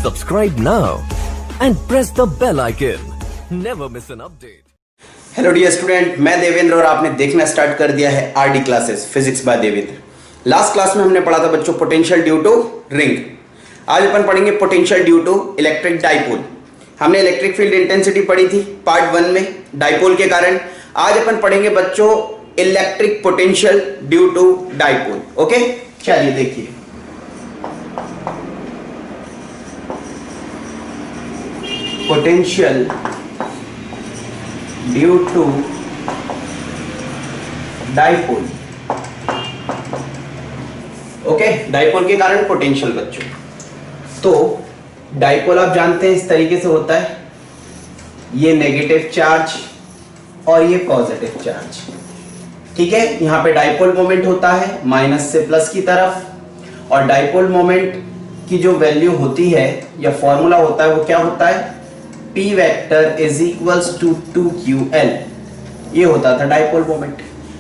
Subscribe now and press the bell icon. Never miss an update. Hello dear student, मैं देवेंद्र और आपने देखना start कर दिया है RD classes physics by Devendra. Last class में हमने पढ़ा था बच्चों पोटेंशियल ड्यू टू रिंग। आज अपन पढ़ेंगे potential due to electric dipole. हमने इलेक्ट्रिक फील्ड इंटेंसिटी पढ़ी थी पार्ट 1 में डाइपोल के कारण। आज अपन पढ़ेंगे बच्चों electric potential due to dipole. Okay, चलिए देखिए। Potential due to dipole. Okay, dipole के कारण पोटेंशियल बच्चों। तो डाइपोल आप जानते हैं इस तरीके से होता है, ये नेगेटिव चार्ज और ये पॉजिटिव चार्ज। ठीक है, यहां पे डाइपोल मोमेंट होता है माइनस से प्लस की तरफ, और डाइपोल मोमेंट की जो वैल्यू होती है या फॉर्मूला होता है वो क्या होता है, P vector is equals to 2ql। ये होता था डाइपोल मोमेंट।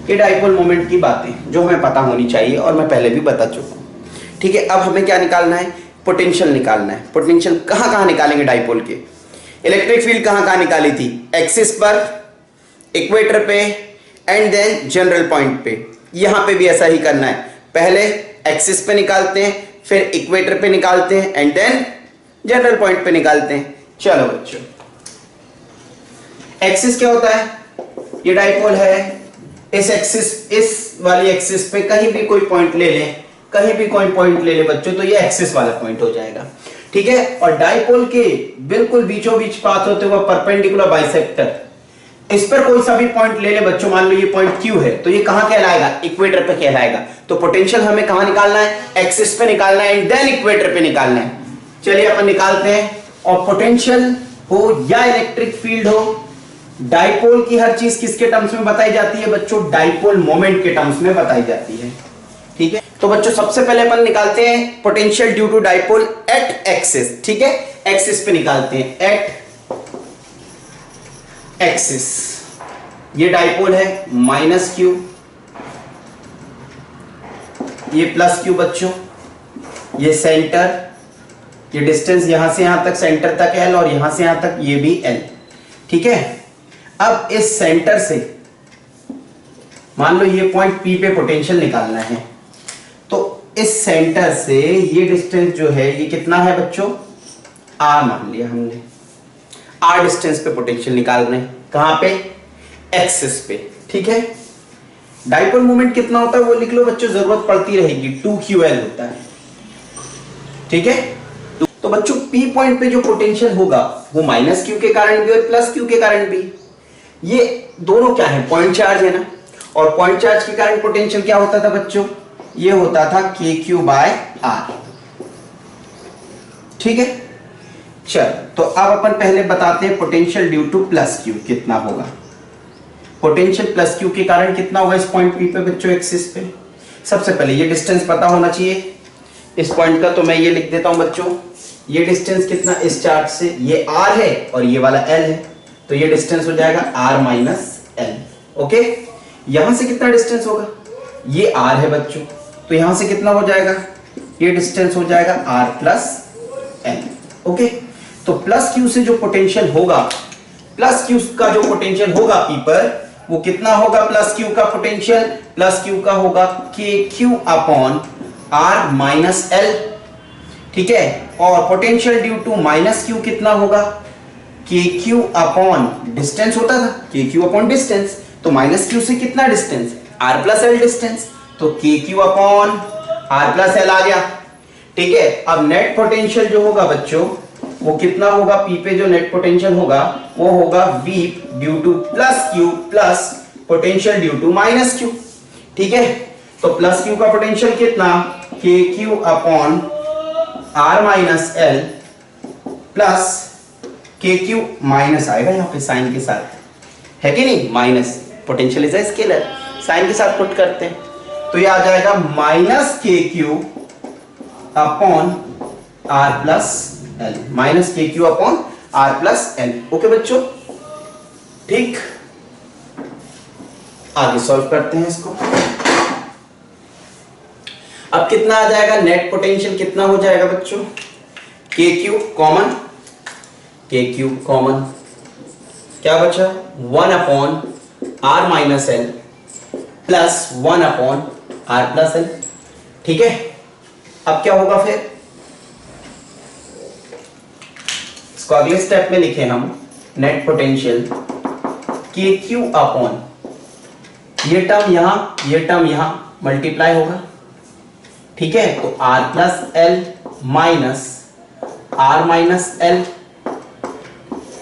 ये डाइपोल मोमेंट की बातें जो हमें पता होनी चाहिए और मैं पहले भी बता चुका हूं। ठीक है, अब हमें क्या निकालना है, पोटेंशियल निकालना है। पोटेंशियल कहां कहां निकालेंगे डाइपोल के। इलेक्ट्रिक फील्ड कहां कहां निकाली थी, एक्सिस पर, इक्वेटर पे एंड देन जनरल पॉइंट पे। यहां पे भी ऐसा ही करना है, पहले एक्सिस पे निकालते हैं, फिर इक्वेटर पे निकालते हैं एंड देन जनरल पॉइंट पे निकालते हैं। चलो बच्चों, एक्सिस क्या होता है, ये डाइपोल है। इस एक्सिस, इस वाली एक्सिस पे कहीं भी कोई पॉइंट ले लें, कहीं भी कोई पॉइंट ले ले बच्चों, तो ये एक्सिस वाला पॉइंट हो जाएगा। ठीक है, और डाइपोल के बिल्कुल बीचों बीच पास होते हुए परपेंडिकुलर बाइसेक्टर, इस पर कोई सा भी पॉइंट ले ले बच्चों, मान लो ये पॉइंट Q है, तो ये कहां कहलाएगा, इक्वेटर पे कहलाएगा। तो पोटेंशियल हमें कहां निकालना है, एक्सिस पे निकालना है एंड देन इक्वेटर पे निकालना है। चलिए अपन निकालते हैं। और पोटेंशियल हो या इलेक्ट्रिक फील्ड हो, डाइपोल की हर चीज किसके टर्म्स में बताई जाती है बच्चों, डाइपोल मोमेंट के टर्म्स में बताई जाती है। ठीक है, तो बच्चों सबसे पहले अपन निकालते हैं potential due to dipole at axis. ठीक है, एक्सिस पे निकालते हैं, एट एक्सिस। ये डाइपोल है माइनस Q, ये प्लस Q बच्चों, ये सेंटर, ये डिस्टेंस यहां से यहां तक सेंटर तक L और यहां से यहां तक ये भी L। ठीक है, अब इस सेंटर से मान लो ये पॉइंट P पे पोटेंशियल निकालना है, तो इस सेंटर से ये डिस्टेंस जो है ये कितना है बच्चों, R मान लिया हमने। R डिस्टेंस पे पोटेंशियल निकाल रहे हैं, कहां पे, एक्सिस पे। ठीक है, डाइपोल मोमेंट कितना होता है वो लिख लो बच्चों, जरूरत पड़ती रहेगी, 2ql होता है। ठीक है, तो बच्चों P पॉइंट पे जो पोटेंशियल होगा वो माइनस Q के कारण भी और प्लस Q के कारण भी। ये दोनों क्या है, पॉइंट चार्ज है ना, और पॉइंट चार्ज के कारण पोटेंशियल क्या होता था बच्चों, ये होता था KQ बाय R। ठीक है, चल तो अब अपन पहले बताते हैं potential due to plus Q कितना होगा। पोटेंशियल प्लस Q के कारण कितना होगा इस पॉइंट P पे बच्चों, एक्सिस पे। सबसे पहले ये डिस्टेंस पता होना चाहिए इस पॉइंट का, तो मैं ये लिख देता हूं बच्चों, ये डिस्टेंस कितना इस चार्ज से, ये R है और ये वाला L है, तो ये डिस्टेंस हो जाएगा R माइनस L। ओके, यहां से कितना डिस्टेंस होगा, ये R है बच्चों, तो यहां से कितना हो जाएगा, ये डिस्टेंस हो जाएगा R प्लस L। ओके, तो प्लस Q से जो पोटेंशियल होगा, प्लस Q का जो पोटेंशियल होगा P पर, वो कितना होगा, प्लस Q का पोटेंशियल, प्लस Q का होगा KQ upon R minus L। ठीक है, और potential due to minus Q कितना होगा, KQ अपॉन डिस्टेंस होता था, KQ अपॉन डिस्टेंस, तो माइनस Q से कितना distance, R plus L distance, तो KQ upon R plus L आ गया। ठीक है, अब नेट पोटेंशियल जो होगा बच्चों वो कितना होगा, P पे जो नेट पोटेंशियल होगा वो होगा V due to plus Q plus potential due to minus Q। ठीक है, तो प्लस Q का पोटेंशियल कितना, KQ upon R minus L plus KQ minus आएगा यहाँ पे साइन के साथ, है कि नहीं, minus, potential is a scalar, sign के साथ पुट करते हैं, तो ये आ जाएगा minus KQ upon R plus L, minus KQ upon R plus L। Okay बच्चों, ठीक, आगे सॉल्व करते हैं इसको। अब कितना आ जाएगा, नेट पोटेंशियल कितना हो जाएगा बच्चों, K cube common, K cube common, क्या बचा 1 upon R minus L plus 1 upon R plus L. ठीक है, अब क्या होगा फिर, इसको अगले स्टेप में लिखे हम, net potential K Q upon ये टर्म यहां मल्टीप्लाई होगा। ठीक है, तो R plus L minus R minus L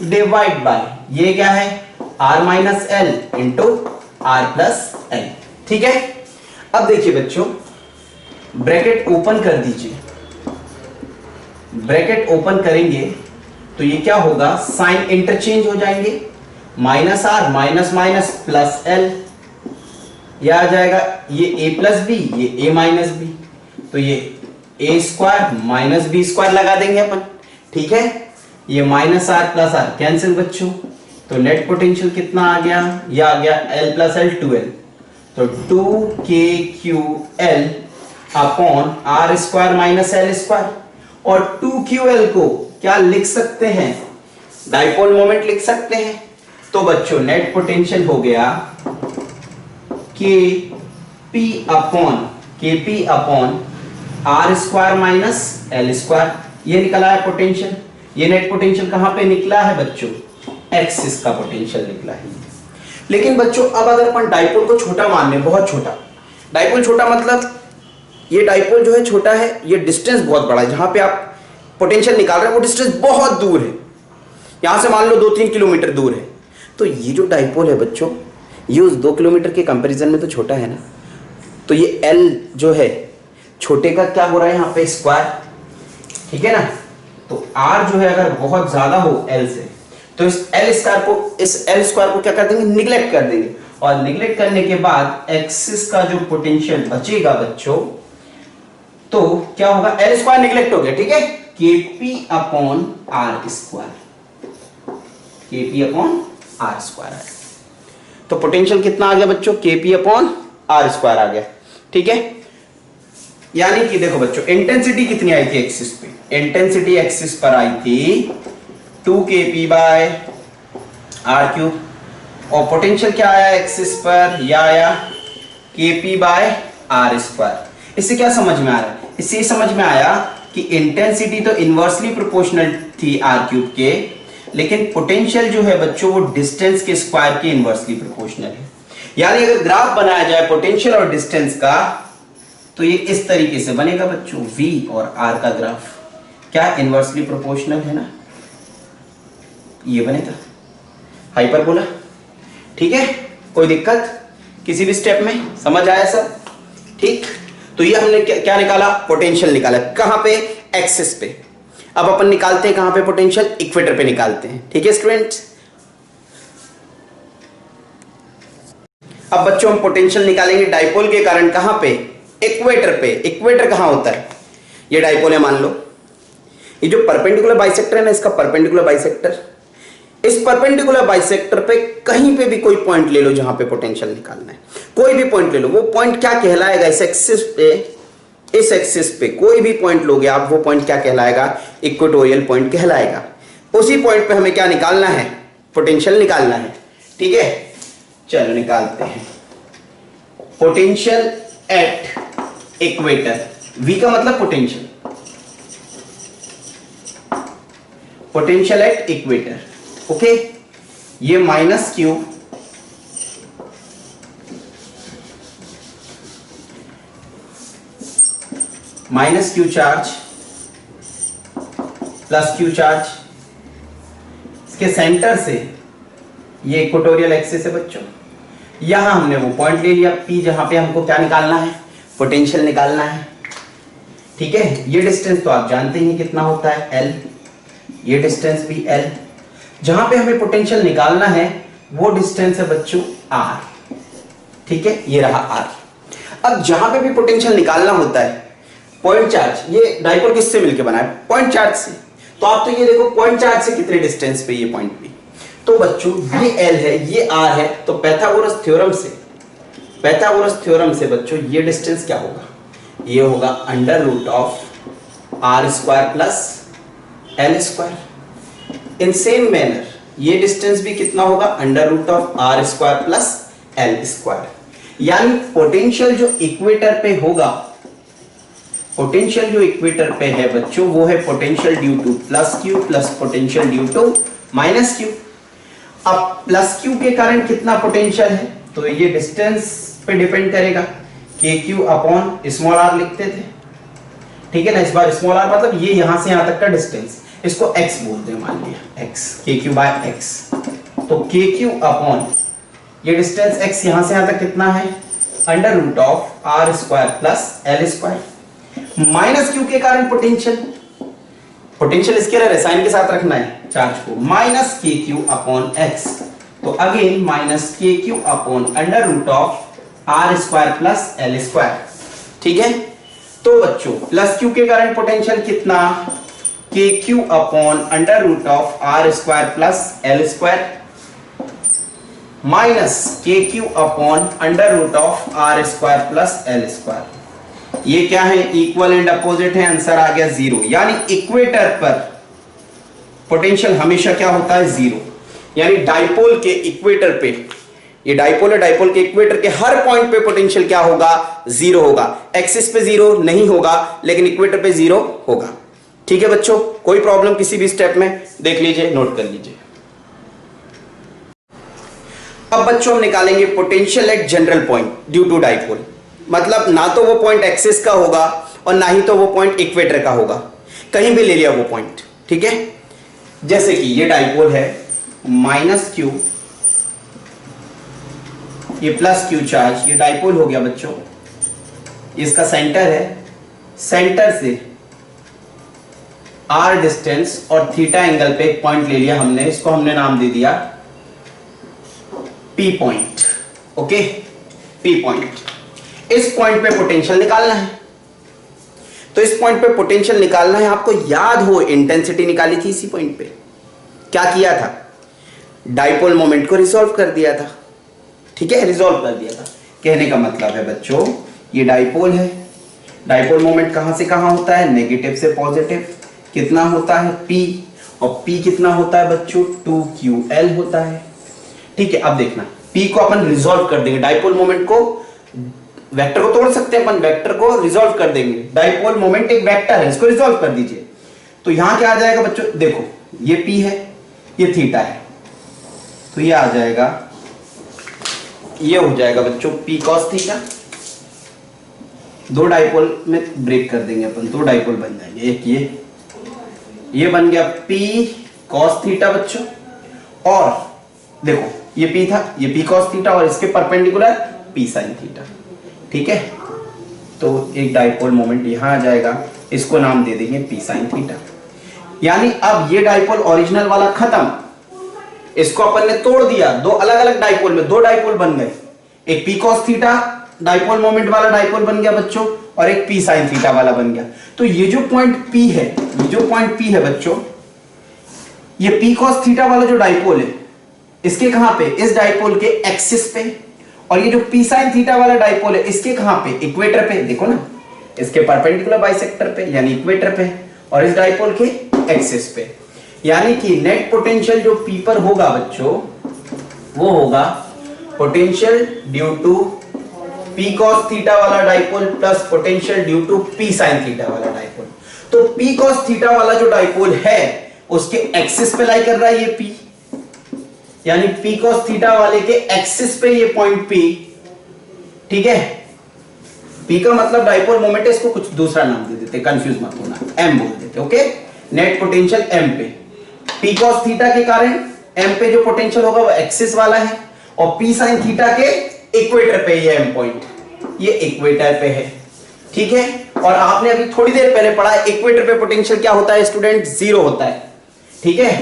divide by ये क्या है R minus L into R plus L. ठीक है, अब देखिए बच्चों, ब्रैकेट ओपन कर दीजिए, ब्रैकेट ओपन करेंगे तो ये क्या होगा, साइन इंटरचेंज हो जाएंगे, minus R minus minus plus L, यह आ जाएगा ये ए प्लस बी, ये ए माइनस बी, तो ये A square minus B square लगा देंगे अपन। ठीक है, ये minus R plus R cancel बच्चों, तो नेट पोटेंशियल कितना आ गया, ये आ गया एल प्लस एल 2L, तो 2KQL upon are square minus L square, और 2QL को क्या लिख सकते हैं, डाइपोल मोमेंट लिख सकते हैं। तो बच्चों नेट पोटेंशियल हो गया KP upon are square minus L square, ये निकला है पोटेंशियल। ये नेट पोटेंशियल कहां पे निकला है बच्चों, एक्सिस का पोटेंशियल निकला है। लेकिन बच्चों अब अगर अपन डाइपोल को छोटा मान लें, बहुत छोटा, डाइपोल छोटा मतलब ये डाइपोल जो है छोटा है, ये डिस्टेंस बहुत बड़ा है, जहां पे आप पोटेंशियल निकाल रहे हैं वो डिस्टेंस बहुत दूर है, यहां से मान लो 2-3 किलोमीटर दूर है। तो ये जो डाइपोल है बच्चों, ये उस 2 किलोमीटर के कंपैरिजन में तो छोटा है ना, तो ये L जो है छोटे का क्या हो रहा है यहाँ पे स्क्वायर। ठीक है ना, तो R जो है अगर बहुत ज्यादा हो L से, तो इस L स्क्वायर को क्या कर देंगे, निगलेक्ट कर देंगे, और निगलेक्ट करने के बाद एक्सिस का जो पोटेंशियल बचेगा बच्चों, तो क्या होगा, L स्क्वायर निगलेक्ट हो गया। ठीक है, KP upon are square, KP upon are square है, तो पोटेंशियल कितना आ गया बच्चों, KP अपॉन आर स्क्वायर आ गया। ठीक है, यानी कि देखो बच्चों इंटेंसिटी कितनी आई थी एक्सिस पे, इंटेंसिटी एक्सिस पर आई थी 2kp बाय आर क्यूब, और पोटेंशियल क्या आया एक्सिस पर, यह आया kp बाय आर स्क्वायर। इससे क्या समझ में आ रहा है, इससे समझ में आया कि इंटेंसिटी तो इनवर्सली प्रोपोर्शनल थी आर क्यूब के, लेकिन पोटेंशियल जो है बच्चों वो डिस्टेंस के स्क्वायर के इनवर्सली प्रोपोर्शनल है। यानी अगर ग्राफ बनाया जाए पोटेंशियल और डिस्टेंस का, तो ये इस तरीके से बनेगा बच्चों, V और R का ग्राफ क्या इनवर्सली प्रोपोर्शनल है ना, ये बनेगा हाइपरबोला। ठीक है, कोई दिक्कत किसी भी स्टेप में, समझ आया सब। ठीक, तो ये हमने क्या निकाला, पोटेंशियल निकाला, कहां पे, एक्सिस पे। अब अपन निकालते हैं कहां पे पोटेंशियल, इक्वेटर पे निकालते हैं। ठीक है स्टूडेंट्स, अब बच्चों हम पोटेंशियल निकालेंगे डाइपोल के कारण कहां पे, इक्वेटर पे। इक्वेटर कहां होता है, ये डाइपोल है मान लो, ये जो परपेंडिकुलर बाइसेक्टर है ना, इसका परपेंडिकुलर बाइसेक्टर, इस परपेंडिकुलर बाइसेक्टर पे कहीं पे भी कोई पॉइंट ले लो जहां पे पोटेंशियल निकालना है, कोई भी पॉइंट ले लो, वो पॉइंट क्या कहलाएगा, इस एक्सिस पे, इस एक्सिस पे कोई भी पॉइंट लोगे आप, वो पॉइंट क्या कहलाएगा, इक्वेटोरियल पॉइंट कहलाएगा। उसी पॉइंट पे हमें क्या निकालना है, पोटेंशियल निकालना है। ठीक है, चलो निकालते हैं पोटेंशियल एट इक्वेटर। V का मतलब potential, potential at equator. Okay, ये minus Q charge plus Q charge, इसके सेंटर से, ये इक्वेटोरियल एक्सिस है बच्चों, यहां हमने वो पॉइंट ले लिया P, जहां पे हमको क्या निकालना है, पोटेंशियल निकालना है। ठीक है, ये डिस्टेंस तो आप जानते ही कितना होता है L, ये डिस्टेंस भी L, जहां पे हमें पोटेंशियल निकालना है वो डिस्टेंस है बच्चों R। ठीक है, ये रहा R। अब जहां पे भी पोटेंशियल निकालना होता है, पॉइंट चार्ज, ये डाइपोल किससे मिलकर बना है, पॉइंट चार्ज से, तो आप तो ये देखो पॉइंट चार्ज से कितने डिस्टेंस पे ये पॉइंट भी, तो बच्चों ये L है, ये R है, तो पाइथागोरस थ्योरम से बच्चों ये डिस्टेंस क्या होगा, ये होगा under root of R square plus L square. In same manner ये डिस्टेंस भी कितना होगा, under root of are square plus L square. यानी पोटेंशियल जो इक्वेटर पे होगा, पोटेंशियल जो इक्वेटर पे है बच्चों, वो है potential due to plus Q plus potential due to minus Q. अब प्लस क्यू के कारण कितना पोटेंशियल है, तो ये डिस्टेंस पे डिपेंड करेगा, के क्यू अपॉन स्मॉल आर लिखते थे, ठीक है ना। इस बार स्मॉल आर मतलब ये यहां से यहां तक का डिस्टेंस, इसको x बोलते हैं, मान लिया x, के क्यू बाय एक्स। तो के क्यू अपॉन ये डिस्टेंस x यहां से यहां तक कितना है, under root of are square plus L square. Minus q के कारण पोटेंशियल, पोटेंशियल स्केलर है, साइन के साथ रखना है चार्ज को, माइनस के क्यू अपॉन एक्स। तो अगेन माइनस के Q upon under root of are square plus L square, ठीक है। तो बच्चों प्लस क्यू के कारण पोटेंशियल कितना, K Q upon under root of are square plus L square, minus के Q upon under root of are square plus L square. ये क्या है, इक्वल एंड अपोजिट है, आंसर आ गया जीरो। यानी इक्वेटर पर पोटेंशियल हमेशा क्या होता है, जीरो। यानी डाइपोल के इक्वेटर पे, ये डाइपोल है, डाइपोल के इक्वेटर के हर पॉइंट पे पोटेंशियल क्या होगा, जीरो होगा। एक्सिस पे जीरो नहीं होगा, लेकिन इक्वेटर पे जीरो होगा, ठीक है बच्चों। कोई प्रॉब्लम किसी भी स्टेप में, देख लीजिए, नोट कर लीजिए। अब बच्चों हम निकालेंगे potential at general point due to dipole. मतलब ना तो वो पॉइंट एक्सिस का होगा और ना ही तो वो पॉइंट इक्वेटर का होगा, कहीं भी ले लिया वो पॉइंट, ठीक है। जैसे कि ये डाइपोल है, माइनस क्यू, ये प्लस क्यू चार्ज, ये डाइपोल हो गया बच्चों। इसका सेंटर है, सेंटर से आर डिस्टेंस और थीटा एंगल पे एक पॉइंट ले लिया हमने, इसको हमने नाम दे दिया P point, okay, P point. इस पॉइंट पे पोटेंशियल निकालना है। तो इस पॉइंट पे पोटेंशियल निकालना है, आपको याद हो इंटेंसिटी निकाली थी इसी पॉइंट पे, क्या किया था, डाइपोल मोमेंट को रिजॉल्व कर दिया था, ठीक है, रिजॉल्व कर दिया था। कहने का मतलब है बच्चों, ये डाइपोल है, डाइपोल मोमेंट कहां से कहां होता है, नेगेटिव से पॉजिटिव। कितना होता है, P, और P कितना होता है बच्चों, 2QL होता है, ठीक है। अब देखना, P को अपन रिजॉल्व कर देंगे, डाइपोल मोमेंट को, वेक्टर को तोड़ सकते हैं अपन, वेक्टर को रिजॉल्व कर देंगे। डाइपोल मोमेंट एक वेक्टर है, इसको रिजॉल्व कर दीजिए। तो यहां क्या आ जाएगा बच्चों, देखो ये P है, ये थीटा है, तो ये आ जाएगा, ये हो जाएगा बच्चों P cos थीटा। दो डाइपोल में ब्रेक कर देंगे अपन, दो डाइपोल बन जाएंगे, एक ये बन गया P cos थीटा बच्चों, और देखो ये P था, ये P cos थीटा, और इसके परपेंडिकुलर P sin थीटा, ठीक है। तो एक डाइपोल मोमेंट यहां आ जाएगा, इसको नाम दे देंगे P sin थीटा। यानी अब ये डाइपोल ओरिजिनल वाला खत्म, इसको अपन ने तोड़ दिया, दो अलग अलग डाइपोल में दो डाइपोल बन गए, एक P cos theta dipole moment वाला डाइपोल बन गया बच्चों, और एक P sin थीटा वाला बन गया। तो ये जो पॉइंट P है, ये जो पॉइंट P है बच्चों, ये P cos थीटा वाला जो डाइपोल है, इसके कहां पे, इस डाइपोल के एक्सिस पे, और ये जो P sin थीटा वाला डाइपोल है, इसके कहां पे, इक्वेटर पे, देखो ना, इसके परपेंडिकुलर बाइसेक्टर पे यानी इक्वेटर पे, और इस डाइपोल के एक्सिस पे। यानी कि नेट पोटेंशियल जो P पर होगा बच्चों, वो होगा potential due to P cos theta वाला dipole plus potential due to P sin theta वाला डाइपोल। तो P cos थीटा वाला जो डाइपोल है, उसके एक्सिस पे लाई कर रहा है ये P, यानी P cos थीटा वाले के एक्सिस पे ये पॉइंट P, ठीक है। P का मतलब डाइपोल मोमेंट है, इसको कुछ दूसरा नाम दे देते, कंफ्यूज मत होना, M बोल देते, ओके। नेट पोटेंशियल M पे, P cos थीटा के कारण M पे जो पोटेंशियल होगा वो एक्सिस वाला है, और P sin थीटा के इक्वेटर पे ये M पॉइंट, ये इक्वेटर पे है, ठीक है। और आपने अभी थोड़ी देर पहले पढ़ा, इक्वेटर पे पोटेंशियल क्या होता है स्टूडेंट, जीरो होता है, ठीक है।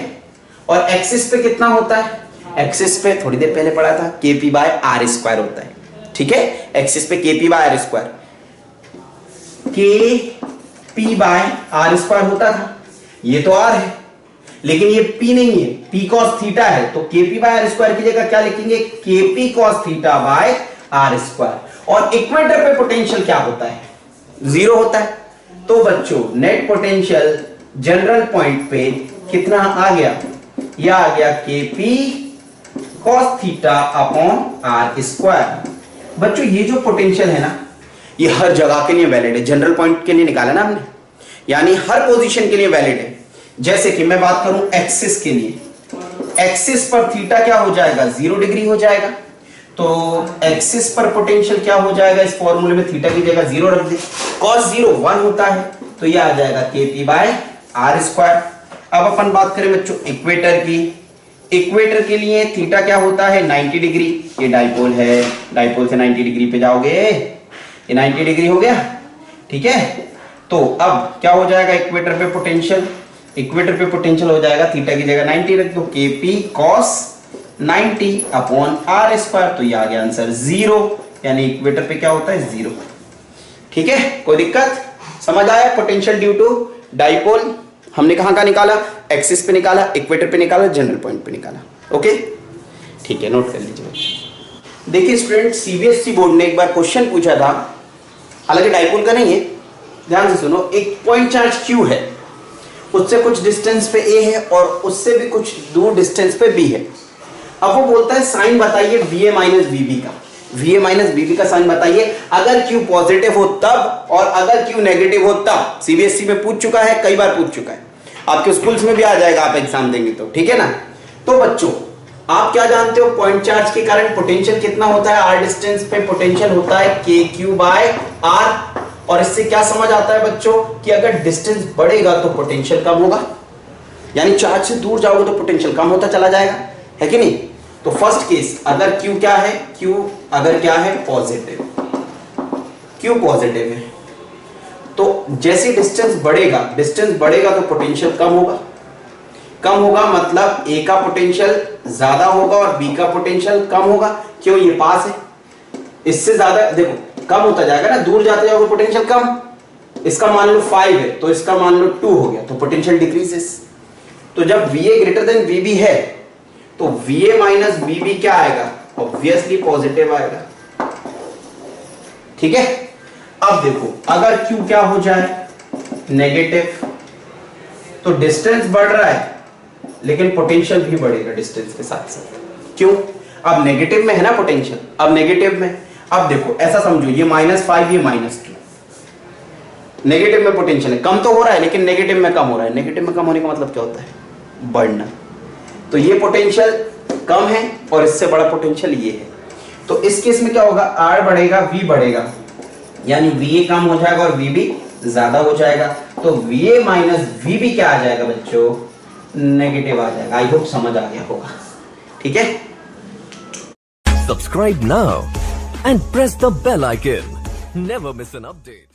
और एक्सिस पे कितना होता है, एक्सिस पे थोड़ी देर पहले पढ़ा था, KP बाय आर स्क्वायर होता है, ठीक है। एक्सिस पे KP by r square, KP by r square होता था, ये तो R है, लेकिन ये P नहीं है, P cos थीटा है, तो KP बाय आर स्क्वायर की जगह क्या लिखेंगे, KP cos theta by r square. और इक्वेटर पे पोटेंशियल क्या होता है, जीरो होता है। तो बच्चों नेट पोटेंशियल जनरल पॉइंट पे कितना आ गया, यह आ गया KP cos theta upon are square. बच्चों ये जो पोटेंशियल है ना, ये हर जगह के लिए वैलिड है। जनरल पॉइंट के लिए निकाला ना हमने, यानी हर पोजीशन के लिए वैलिड है। जैसे कि मैं बात करूं एक्सिस के लिए, एक्सिस पर थीटा क्या हो जाएगा, 0 डिग्री हो जाएगा। तो एक्सिस पर पोटेंशियल क्या हो जाएगा, इस फॉर्मूले में थीटा की जगह 0 रख दे, cos 0 1 होता है, तो यह आ जाएगा KP बाय आर स्क्वायर। अब अपन बात करें बच्चों इक्वेटर की, इक्वेटर के लिए थीटा क्या होता है 90 डिग्री। ये डाइपोल है, डाइपोल से 90 डिग्री पे जाओगे, ये 90 डिग्री हो गया, ठीक है। तो अब क्या हो जाएगा इक्वेटर पे पोटेंशियल, इक्वेटर पे पोटेंशियल हो जाएगा थीटा की जगह 90 रख दो, KP cos 90 upon are square. तो ये आ गया आंसर 0, यानी इक्वेटर पे क्या होता है 0। ठीक है, कोई दिक्कत, समझ आया। पोटेंशियल ड्यू टू डाइपोल हमने कहां का निकाला, एक्सिस पे निकाला, इक्वेटर पे निकाला, जनरल पॉइंट पे निकाला। ओके ठीक है, नोट कर लीजिए। देखिए स्टूडेंट, सीबीएसई बोर्ड ने एक बार क्वेश्चन पूछा था, हालांकि डाइपोल का नहीं है, ध्यान से सुनो। एक पॉइंट चार्ज Q है, उससे कुछ डिस्टेंस पे A है और उससे भी कुछ दूर डिस्टेंस पे B है। अब वो बोलता है साइन बताइए VA माइनस VB का, VA माइनस VB का साइन बताइए अगर Q पॉजिटिव हो तब, और अगर Q नेगेटिव हो तब। सीबीएसई में पूछ चुका है, कई बार पूछ चुका है, आपके स्कूल्स में भी आ जाएगा, आप एग्जाम देंगे तो, ठीक है ना। तो बच्चों आप क्या जानते हो, पॉइंट चार्ज के कारण पोटेंशियल कितना होता है, r डिस्टेंस पे पोटेंशियल होता है KQ बाय R। और इससे क्या समझ आता है बच्चों कि अगर डिस्टेंस बढ़ेगा तो पोटेंशियल कम होगा, यानी चार्ज से दूर जाओगे तो पोटेंशियल कम होता चला जाएगा, है कि नहीं। तो फर्स्ट केस, अगर Q क्या है, Q अगर क्या है पॉजिटिव, Q पॉजिटिव है, तो जैसे डिस्टेंस बढ़ेगा तो पोटेंशियल कम होगा, कम होगा मतलब A का पोटेंशियल ज्यादा होगा और B का पोटेंशियल कम होगा। क्यों, ये पास है, इससे ज्यादा देखो कम होता जाएगा ना, दूर जाते जाओगे पोटेंशियल कम। इसका मान लो 5 है तो इसका मान लो 2 हो गया, तो पोटेंशियल डिक्रीजेस। तो जब VA ग्रेटर देन VB है तो VA माइनस VB क्या आएगा, ऑब्वियसली पॉजिटिव आएगा, ठीक है। अब देखो अगर Q क्या हो जाए नेगेटिव, तो डिस्टेंस बढ़ रहा है लेकिन पोटेंशियल भी बढ़ेगा डिस्टेंस के साथ साथ। क्यों, अब नेगेटिव में है ना पोटेंशियल, अब नेगेटिव में, अब देखो ऐसा समझो ये -5 ये -2, नेगेटिव में पोटेंशियल है, कम तो हो रहा है लेकिन नेगेटिव में कम हो रहा है। नेगेटिव में कम होने का मतलब क्या होता है, बढ़ना। तो ये पोटेंशियल कम है और इससे बड़ा पोटेंशियल ये है, तो इस केस में क्या होगा, R बढ़ेगा V बढ़ेगा, यानी VA कम हो जाएगा और VB ज्यादा हो जाएगा। तो VA माइनस VB क्या आ जाएगा बच्चों, नेगेटिव आ जाएगा। आई होप समझ आ गया होगा, ठीक है। Subscribe now and press the bell icon. Never miss an update.